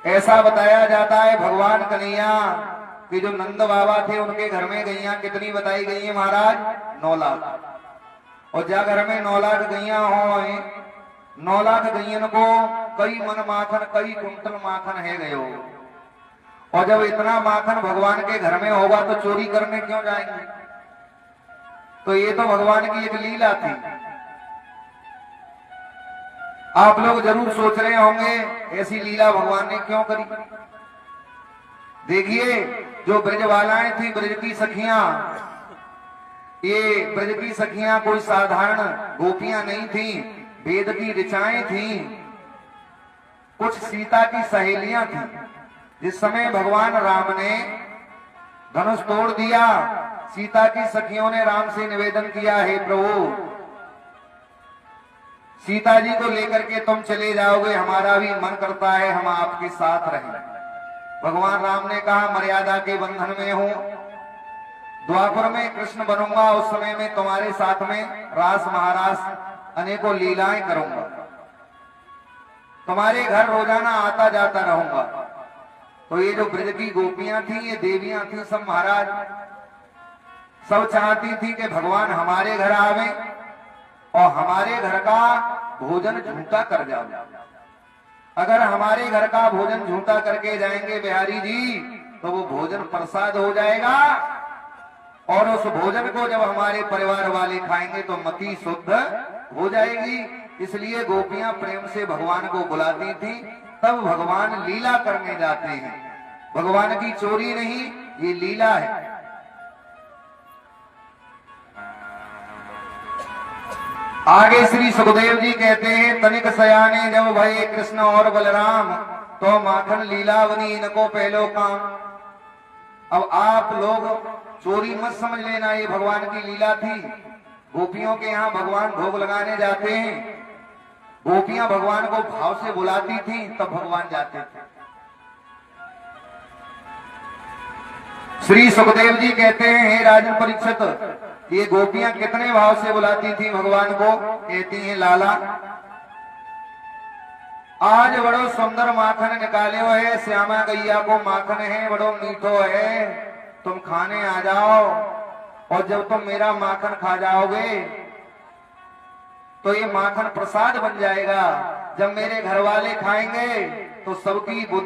ऐसा बताया जाता है भगवान कन्हैया कि जो नंद बाबा थे उनके घर में गैया कितनी बताई गई है महाराज? 9 लाख। और जा घर में 9 लाख गैया हो, 9 लाख गैयन को कई मन माखन कई कुंटल माखन है गयो। और जब इतना माखन भगवान के घर में होगा तो चोरी करने क्यों जाएंगे? तो ये तो भगवान की एक लीला थी। आप लोग जरूर सोच रहे होंगे ऐसी लीला भगवान ने क्यों करी। देखिए, जो ब्रजवालाएं थी, ब्रज की सखियां, ये ब्रज की सखियां कोई साधारण गोपियां नहीं थी, वेद की ऋचाएं थी, कुछ सीता की सहेलियां थी। जिस समय भगवान राम ने धनुष तोड़ दिया, सीता की सखियों ने राम से निवेदन किया, हे प्रभु सीता जी को लेकर के तुम चले जाओगे, हमारा भी मन करता है हम आपके साथ रहें। भगवान राम ने कहा, मर्यादा के बंधन में हूं, द्वापर में कृष्ण बनूंगा, उस समय में तुम्हारे साथ में रास महारास अनेकों लीलाएं करूंगा, तुम्हारे घर रोजाना आता जाता रहूंगा। तो ये जो ब्रज की गोपियां थी, ये देवियां थी सब महाराज, सब चाहती थी कि भगवान हमारे घर आवे और हमारे घर का भोजन झूठा कर जाओ। अगर हमारे घर का भोजन झूठा करके जाएंगे बिहारी जी, तो वो भोजन प्रसाद हो जाएगा, और उस भोजन को जब हमारे परिवार वाले खाएंगे तो मति शुद्ध हो जाएगी। इसलिए गोपियां प्रेम से भगवान को बुलाती थी। तब भगवान लीला करने जाते हैं। भगवान की चोरी नहीं, ये लीला है। आगे श्री सुखदेव जी कहते हैं, तनिक सयाने जब भये कृष्ण और बलराम, तो माखन लीला बनी इनको पहलो काम। अब आप लोग चोरी मत समझ लेना, ये भगवान की लीला थी। गोपियों के यहाँ भगवान भोग लगाने जाते हैं, गोपियां भगवान को भाव से बुलाती थी, तब भगवान जाते थे। श्री सुखदेव जी कहते हैं, हे राजन परीक्षित, ये गोपियां कितने भाव से बुलाती थी भगवान को? कहती हैं, लाला आज बड़ो सुंदर माखन निकाले हो है, श्यामा गैया को माखन है, बड़ो मीठो है, तुम खाने आ जाओ। और जब तुम मेरा माखन खा जाओगे तो ये माखन प्रसाद बन जाएगा। जब मेरे घर वाले खाएंगे तो सबकी बुद्धि